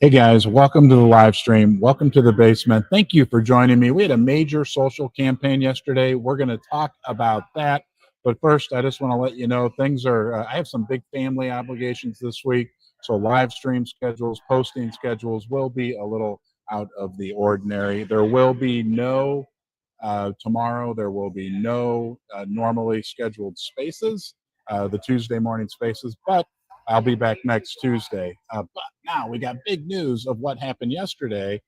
Hey guys, welcome to the live stream. Welcome to the basement. Thank you for joining me. We had a major social campaign yesterday. We're going to talk about that. But first, I just want to let you know things are, I have some big family obligations this week. So live stream schedules, posting schedules will be a little out of the ordinary. There will be no, tomorrow, there will be no normally scheduled spaces, the Tuesday morning spaces, but I'll be back next Tuesday. But now we got big news of what happened yesterday.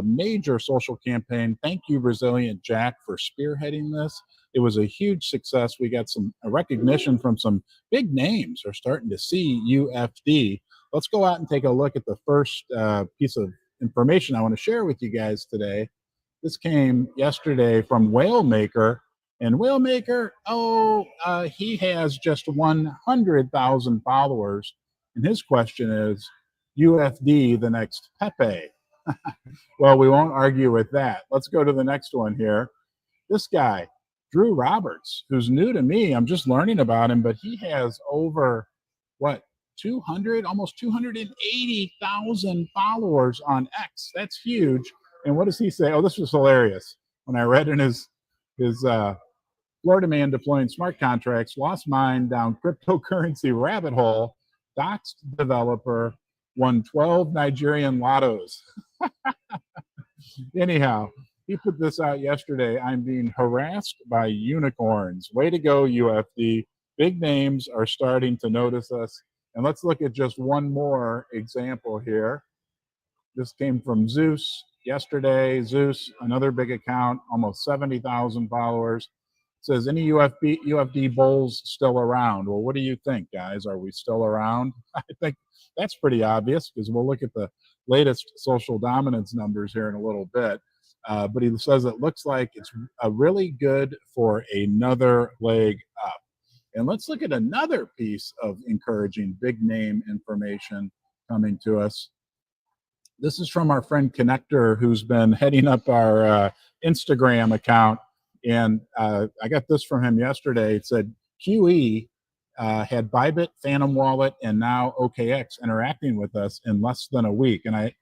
Major social campaign. Thank you, Resilient Jack, for spearheading this. It was a huge success. We got some recognition from some big names are starting to see UFD. Let's go out and take a look at the first piece of information I want to share with you guys today. This came yesterday from Whalemaker. And Whalemaker, he has just 100,000 followers. And his question is, UFD the next Pepe? Well, we won't argue with that. Let's go to the next one here. This guy, Drew Roberts, who's new to me. I'm just learning about him, but he has over, what, 200, almost 280,000 followers on X. That's huge. And what does he say? Oh, this was hilarious. When I read in his Florida man deploying smart contracts, lost mind down cryptocurrency rabbit hole, doxed developer, won 12 Nigerian lottos. Anyhow, he put this out yesterday. I'm being harassed by unicorns. Way to go, UFD. Big names are starting to notice us. And let's look at just one more example here. This came from Zeus yesterday. Zeus, another big account, almost 70,000 followers. Says, any UFD bulls still around? Well, what do you think, guys? Are we still around? I think that's pretty obvious because we'll look at the latest social dominance numbers here in a little bit. But he says it looks like it's really good for another leg up. And let's look at another piece of encouraging big name information coming to us. This is from our friend Connector, who's been heading up our Instagram account. And I got this from him yesterday. It said QE had Bybit, Phantom Wallet, and now OKX interacting with us in less than a week. And I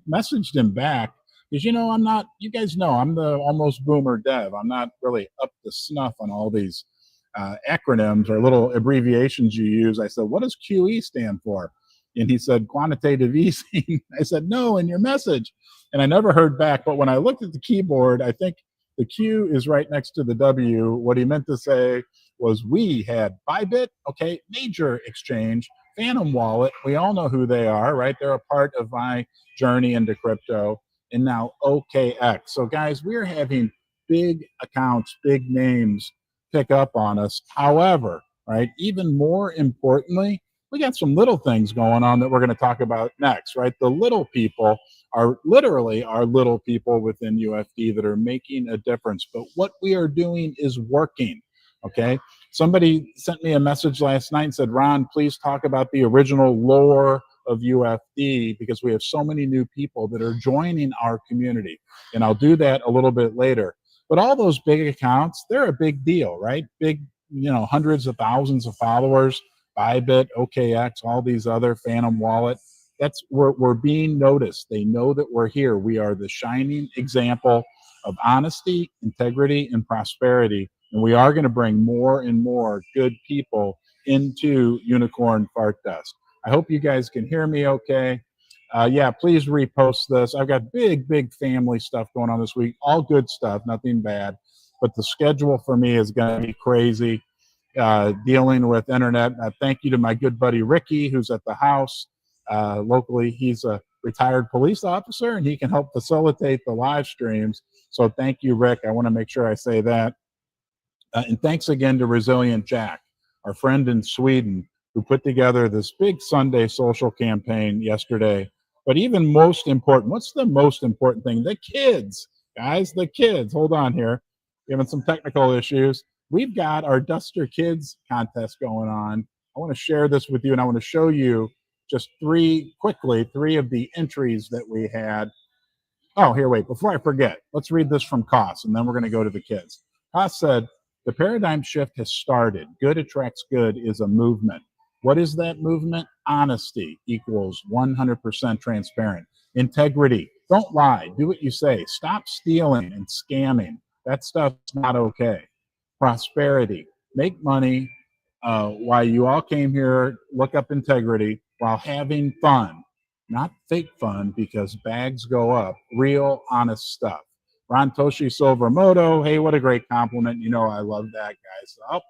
messaged him back because, I'm not, you guys know, I'm the almost boomer dev. I'm not really up to snuff on all these acronyms or little abbreviations you use. I said, what does QE stand for? And he said, quantitative easing. I said, no, in your message. And I never heard back. But when I looked at the keyboard, I think the Q is right next to the W. What he meant to say was we had Bybit, okay, major exchange, Phantom Wallet. We all know who they are, right? They're a part of my journey into crypto. And now OKX. So guys, we're having big accounts, big names pick up on us. However, right, even more importantly, we got some little things going on that we're going to talk about next, right? The little people are literally our little people within UFD that are making a difference. But what we are doing is working, okay? Somebody sent me a message last night and said, Ron, please talk about the original lore of UFD because we have so many new people that are joining our community. And I'll do that a little bit later. But all those big accounts, they're a big deal, right? Big, hundreds of thousands of followers. Bybit, OKX, all these other Phantom Wallet. We're being noticed. They know that we're here. We are the shining example of honesty, integrity, and prosperity. And we are going to bring more and more good people into Unicorn Fart Dust. I hope you guys can hear me okay. Yeah, please repost this. I've got big family stuff going on this week. All good stuff, nothing bad. But the schedule for me is going to be crazy. Dealing with internet. Thank you to my good buddy Ricky, who's at the house locally. He's a retired police officer, and he can help facilitate the live streams. So thank you, Rick. I want to make sure I say that. And thanks again to Resilient Jack, our friend in Sweden, who put together this big Sunday social campaign yesterday. But even most important, what's the most important thing? The kids, guys, the kids. Hold on here. We're having some technical issues. We've got our Duster Kids contest going on. I want to share this with you, and I want to show you just three of the entries that we had. Oh, here, wait, before I forget, let's read this from Koss, and then we're going to go to the kids. Koss said, the paradigm shift has started. Good attracts good is a movement. What is that movement? Honesty equals 100% transparent. Integrity. Don't lie. Do what you say. Stop stealing and scamming. That stuff's not okay. Prosperity. Make money while you all came here, look up integrity while having fun. Not fake fun, because bags go up. Real, honest stuff. Ron Toshi Silvermoto. Hey, what a great compliment. You know I love that, guys. Oh,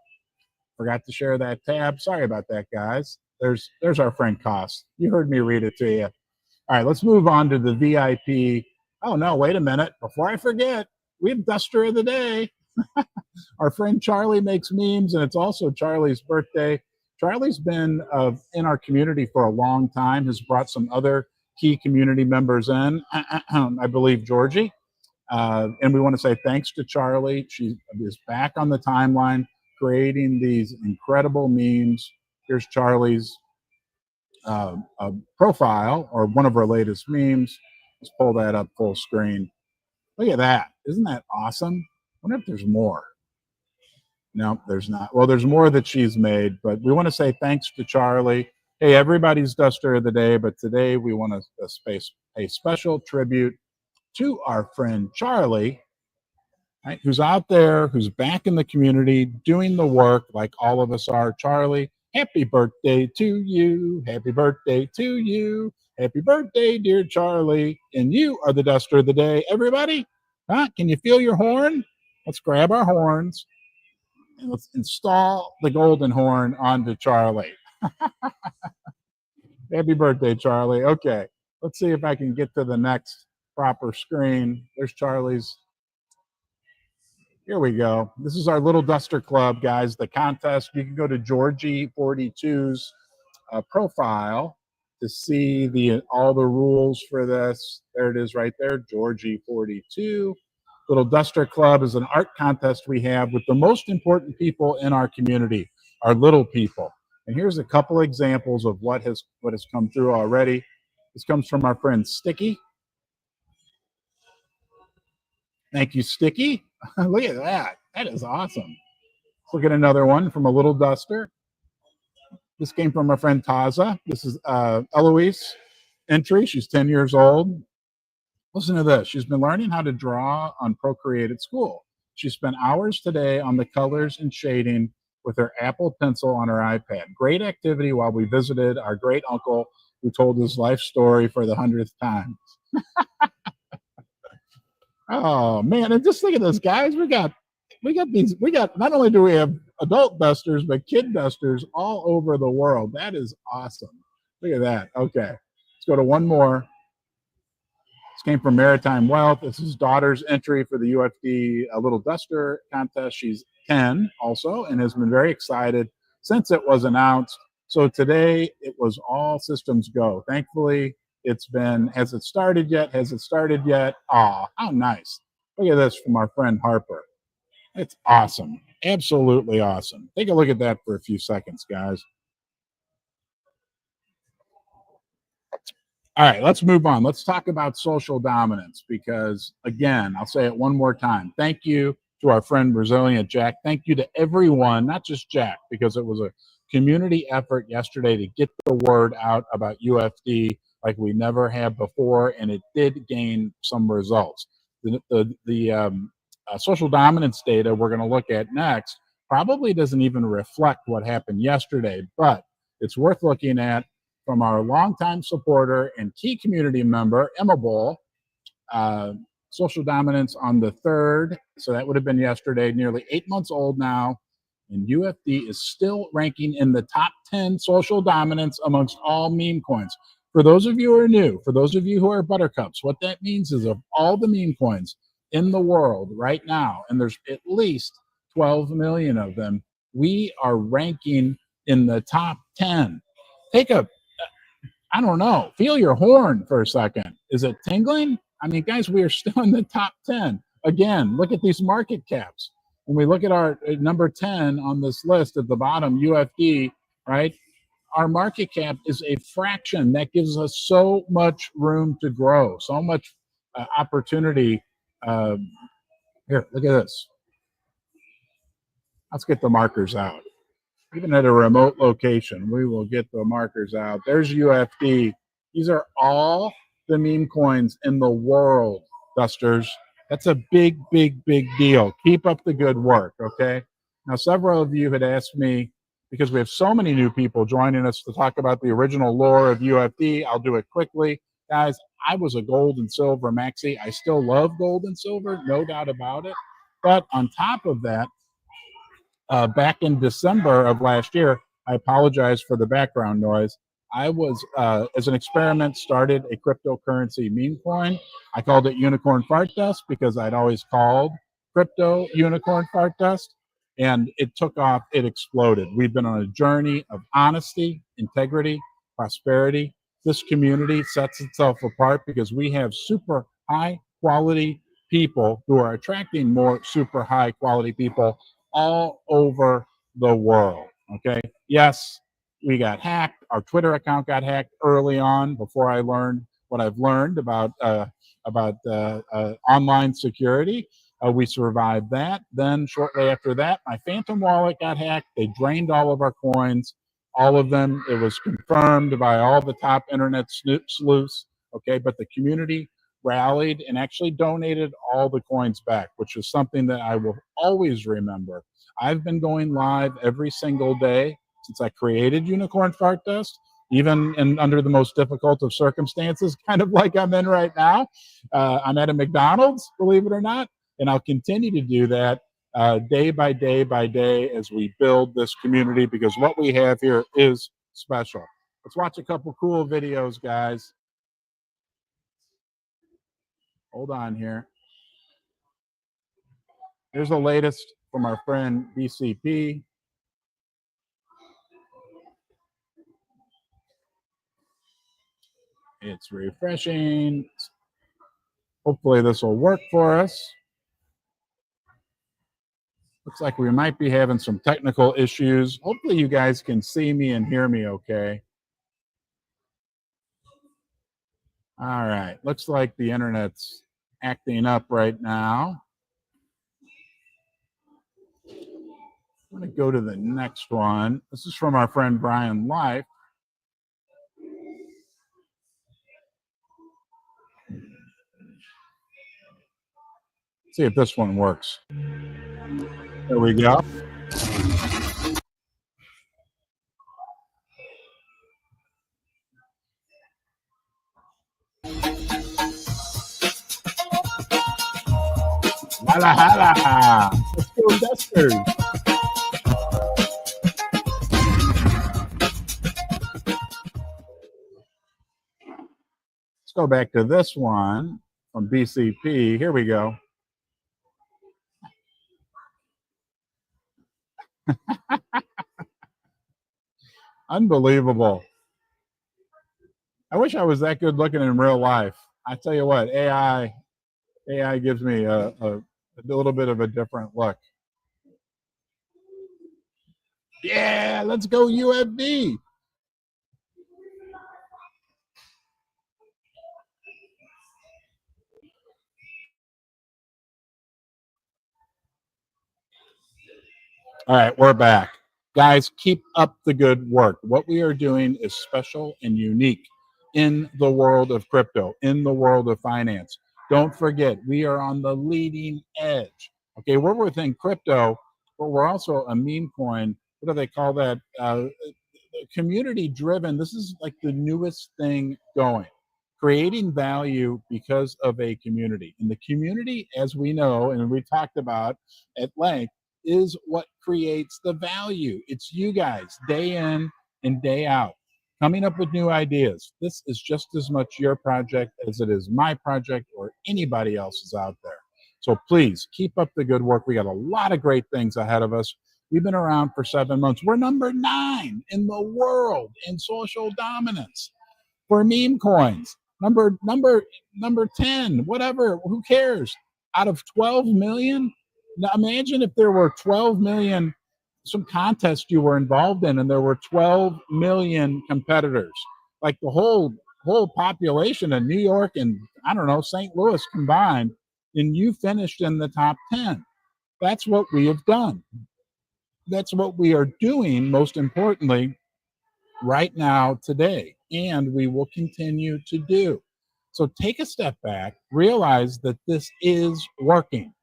forgot to share that tab. Sorry about that, guys. There's our friend Cost. You heard me read it to you. All right, let's move on to the VIP. Oh, no, wait a minute. Before I forget, we have Duster of the Day. Our friend Charlie makes memes, and it's also Charlie's birthday. Charlie's been in our community for a long time, has brought some other key community members in, I believe Georgie. And we want to say thanks to Charlie. She is back on the timeline creating these incredible memes. Here's Charlie's profile, or one of her latest memes. Let's pull that up full screen. Look at that. Isn't that awesome? I wonder if there's more. No, there's not. Well, there's more that she's made, but we want to say thanks to Charlie. Hey, everybody's Duster of the Day, but today we want to pay special tribute to our friend Charlie, right, who's out there, who's back in the community, doing the work like all of us are. Charlie, happy birthday to you. Happy birthday to you. Happy birthday, dear Charlie. And you are the Duster of the Day. Everybody, can you feel your horn? Let's grab our horns and let's install the golden horn onto Charlie. Happy birthday, Charlie. Okay, let's see if I can get to the next proper screen. There's Charlie's. Here we go. This is our little Duster Club, guys. The contest. You can go to Georgie42's profile to see all the rules for this. There it is right there, Georgie42. Little Duster Club is an art contest we have with the most important people in our community, our little people. And here's a couple examples of what has come through already. This comes from our friend Sticky. Thank you, Sticky. Look at that. That is awesome. Let's look at another one from a little Duster. This came from our friend Taza. This is Eloise entry. She's 10 years old. Listen to this. She's been learning how to draw on Procreate at school. She spent hours today on the colors and shading with her Apple Pencil on her iPad. Great activity while we visited our great uncle who told his life story for the 100th time. Oh man, and just look at this, guys. We got not only do we have adult dusters, but kid dusters all over the world. That is awesome. Look at that. Okay. Let's go to one more. This came from Maritime Wealth. This is daughter's entry for the UFD Little Duster contest. She's 10 also and has been very excited since it was announced. So today it was all systems go. Thankfully, has it started yet? Has it started yet? Aw, how nice. Look at this from our friend Harper. It's awesome. Absolutely awesome. Take a look at that for a few seconds, guys. All right, let's move on. Let's talk about social dominance because, again, I'll say it one more time. Thank you to our friend Resilient Jack. Thank you to everyone, not just Jack, because it was a community effort yesterday to get the word out about UFD like we never have before, and it did gain some results. The social dominance data we're going to look at next probably doesn't even reflect what happened yesterday, but it's worth looking at from our longtime supporter and key community member, Emma Bull. Social dominance on the 3rd, so that would have been yesterday, nearly 8 months old now, and UFD is still ranking in the top 10 social dominance amongst all meme coins. For those of you who are new, for those of you who are buttercups, what that means is of all the meme coins in the world right now, and there's at least 12 million of them, we are ranking in the top 10. I don't know, feel your horn for a second. Is it tingling? I mean, guys, we are still in the top 10. Again, look at these market caps. When we look at our number 10 on this list at the bottom, UFD, right? Our market cap is a fraction. That gives us so much room to grow, so much opportunity. Here, look at this. Let's get the markers out. even at a remote location. We will get the markers out. There's UFD. These are all the meme coins in the world, Dusters. That's a big, big, big deal. Keep up the good work, okay? Now, several of you had asked me, because we have so many new people joining us to talk about the original lore of UFD. I'll do it quickly. Guys, I was a gold and silver maxi. I still love gold and silver, no doubt about it. But on top of that, back in December of last year, I apologize for the background noise. I was, as an experiment, started a cryptocurrency meme coin. I called it Unicorn Fart Dust because I'd always called crypto Unicorn Fart Dust, and it took off. It exploded. We've been on a journey of honesty, integrity, prosperity. This community sets itself apart because we have super high quality people who are attracting more super high quality people all over the world. Okay. Yes, we got hacked. Our Twitter account got hacked early on before I learned what I've learned about online security. We survived that. Then shortly after that, my Phantom wallet got hacked. They drained all of our coins, all of them. It was confirmed by all the top internet sleuths. Okay, but the community rallied and actually donated all the coins back, which is something that I will always remember. I've been going live every single day since I created Unicorn Fart Dust, even under the most difficult of circumstances, kind of like I'm in right now. I'm at a McDonald's, believe it or not, and I'll continue to do that day by day by day as we build this community, because what we have here is special. Let's watch a couple cool videos, guys. Hold on here. Here's the latest from our friend BCP. It's refreshing. Hopefully this will work for us. Looks like we might be having some technical issues. Hopefully you guys can see me and hear me okay. All right. Looks like the internet's acting up right now. I'm going to go to the next one. This is from our friend Brian Life. See if this one works. There we go. Hala hala. Let's go, investors. Let's go back to this one from BCP. Here we go. Unbelievable. I wish I was that good looking in real life. I tell you what, AI gives me a little bit of a different look. Yeah, let's go UFD. All right, we're back. Guys, keep up the good work. What we are doing is special and unique in the world of crypto, in the world of finance. Don't forget, we are on the leading edge. Okay, we're within crypto, but we're also a meme coin. What do they call that? Community driven. This is like the newest thing going. Creating value because of a community. And the community, as we know, and we talked about at length, is what creates the value. It's you guys, day in and day out, coming up with new ideas. This is just as much your project as it is my project or anybody else's out there. So please keep up the good work. We got a lot of great things ahead of us. We've been around for 7 months. We're number 9 in the world in social dominance for meme coins. Number 10, whatever, who cares? Out of 12 million. Now imagine if there were 12 million, some contest you were involved in, and there were 12 million competitors, like the whole population of New York and I don't know, St. Louis combined, and you finished in the top 10. That's what we have done. That's what we are doing, most importantly, right now, today, and we will continue to do. So take a step back, realize that this is working.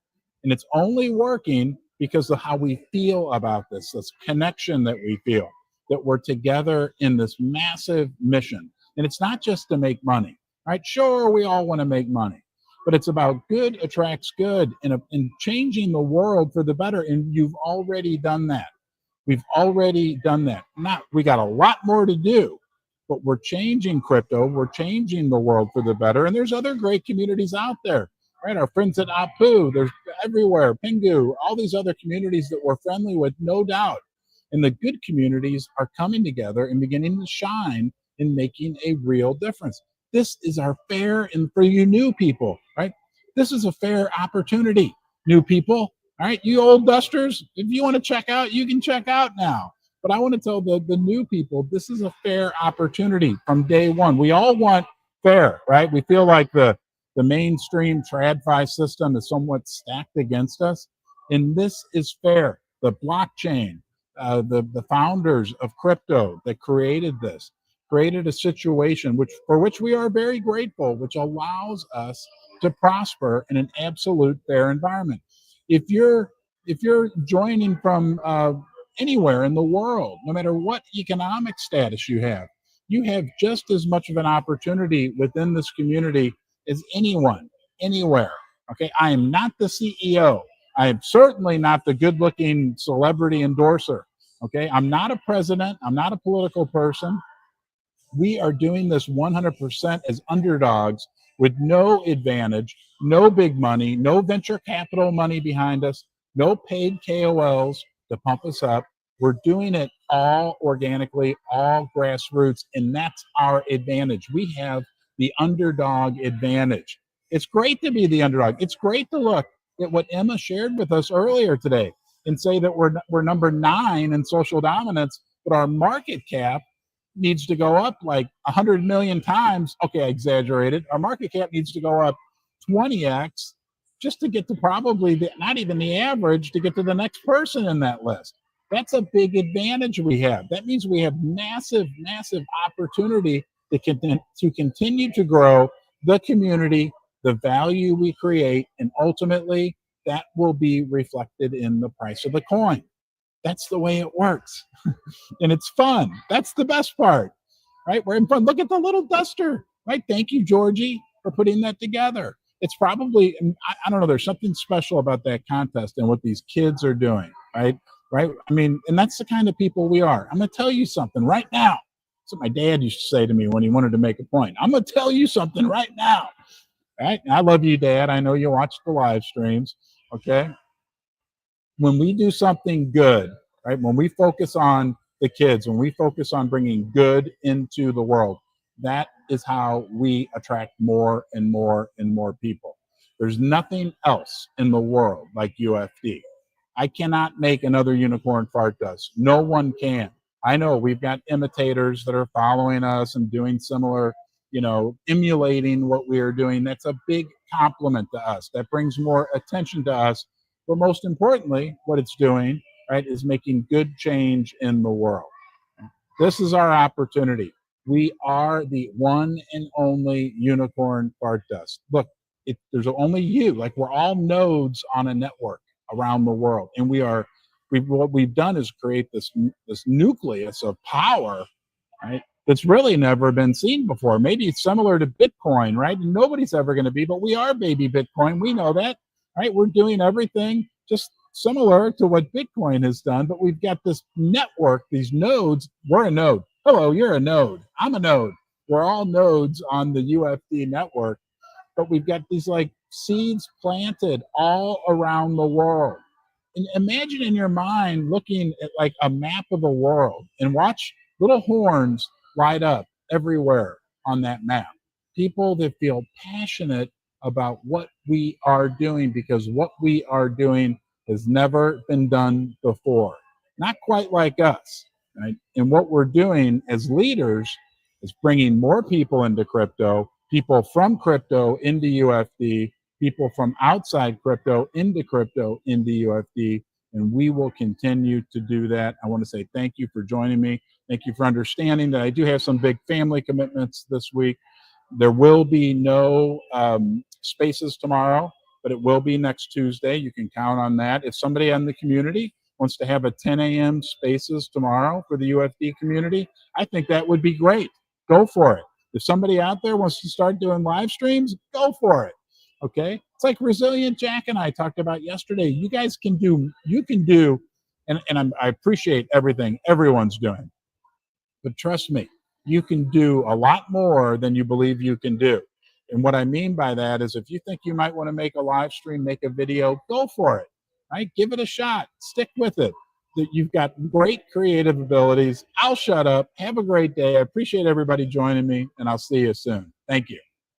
And it's only working because of how we feel about this connection that we feel, that we're together in this massive mission. And it's not just to make money, right? Sure, we all want to make money, but it's about good attracts good and changing the world for the better. And you've already done that. We've already done that. Not we got a lot more to do, but we're changing crypto. We're changing the world for the better. And there's other great communities out there, right? Our friends at Apu, there's everywhere, Pingu, all these other communities that we're friendly with, no doubt. And the good communities are coming together and beginning to shine and making a real difference. This is our fair, and for you new people, right? This is a fair opportunity, new people. All right, you old dusters, if you want to check out, you can check out now. But I want to tell the new people, this is a fair opportunity from day one. We all want fair, right? We feel like the mainstream TradFi system is somewhat stacked against us. And this is fair. The blockchain, the founders of crypto that created this, created a situation for which we are very grateful, which allows us to prosper in an absolute fair environment. If you're joining from anywhere in the world, no matter what economic status you have just as much of an opportunity within this community as anyone, anywhere. Okay, I am not the CEO. I am certainly not the good-looking celebrity endorser. Okay, I'm not a president. I'm not a political person. We are doing this 100% as underdogs with no advantage, no big money, no venture capital money behind us, no paid KOLs to pump us up. We're doing it all organically, all grassroots, and that's our advantage. We have the underdog advantage. It's great to be the underdog. It's great to look at what Emma shared with us earlier today and say that we're number 9 in social dominance, but our market cap needs to go up like 100 million times. Okay, I exaggerated. Our market cap needs to go up 20x just to get to probably not even the average to get to the next person in that list. That's a big advantage we have. That means we have massive, massive opportunity to continue to grow the community, the value we create, and ultimately that will be reflected in the price of the coin. That's the way it works. And it's fun. That's the best part, right? We're in fun. Look at the little duster, right? Thank you, Georgie, for putting that together. It's probably, I don't know, there's something special about that contest and what these kids are doing, right? Right? I mean, and that's the kind of people we are. I'm going to tell you something right now. That's what my dad used to say to me when he wanted to make a point. I'm going to tell you something right now. Right? I love you, Dad. I know you watch the live streams. Okay. When we do something good, right? When we focus on the kids, when we focus on bringing good into the world, that is how we attract more and more and more people. There's nothing else in the world like UFD. I cannot make another unicorn fart dust. No one can. I know we've got imitators that are following us and doing similar, emulating what we are doing. That's a big compliment to us. That brings more attention to us. But most importantly, what it's doing, right, is making good change in the world. This is our opportunity. We are the one and only unicorn fart dust. Look, there's only you. Like, we're all nodes on a network around the world, and what we've done is create this nucleus of power, right? That's really never been seen before. Maybe it's similar to Bitcoin, right? Nobody's ever going to be, but we are baby Bitcoin. We know that, right? We're doing everything just similar to what Bitcoin has done, but we've got this network, these nodes. We're a node. Hello, you're a node. I'm a node. We're all nodes on the UFD network, but we've got these like seeds planted all around the world. And imagine in your mind looking at like a map of the world and watch little horns light up everywhere on that map. People that feel passionate about what we are doing, because what we are doing has never been done before. Not quite like us, right? And what we're doing as leaders is bringing more people into crypto, people from crypto into UFD, people from outside crypto into UFD, and we will continue to do that. I want to say thank you for joining me. Thank you for understanding that I do have some big family commitments this week. There will be no spaces tomorrow, but it will be next Tuesday. You can count on that. If somebody in the community wants to have a 10 a.m. spaces tomorrow for the UFD community, I think that would be great. Go for it. If somebody out there wants to start doing live streams, go for it. Okay? It's like Resilient Jack and I talked about yesterday. You guys can do, and I appreciate everything everyone's doing. But trust me, you can do a lot more than you believe you can do. And what I mean by that is if you think you might want to make a live stream, make a video, go for it. Right? Give it a shot. Stick with it. You've got great creative abilities. I'll shut up. Have a great day. I appreciate everybody joining me, and I'll see you soon. Thank you.